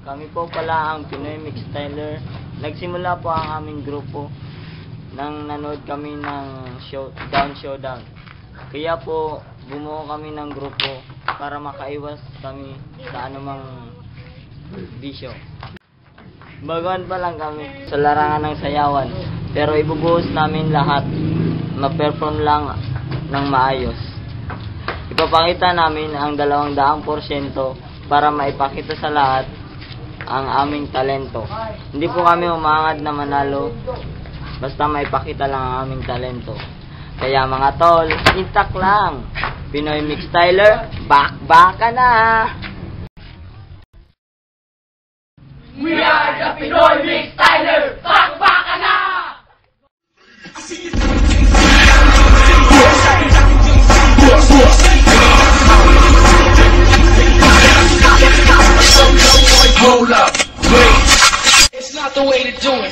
Kami po pala ang Pinoy Mix Styler. Nagsimula po ang aming grupo nang nanood kami ng Showdown. Kaya po bumuo kami ng grupo para makaiwas kami sa anumang bisyo. Baguhan pa lang kami sa larangan ng sayawan, pero ibubuhos namin lahat, ma-perform lang ng maayos. Ipapakita namin ang 200% para maipakita sa lahat ang aming talento. Hindi po kami umangad na manalo, basta maipakita lang ang aming talento. Kaya mga tol, intact lang. Pinoy Mix Styler, bakbaka na! We are the Pinoy Mix Styler, bakbaka na! Hold up, wait, it's not the way to do it.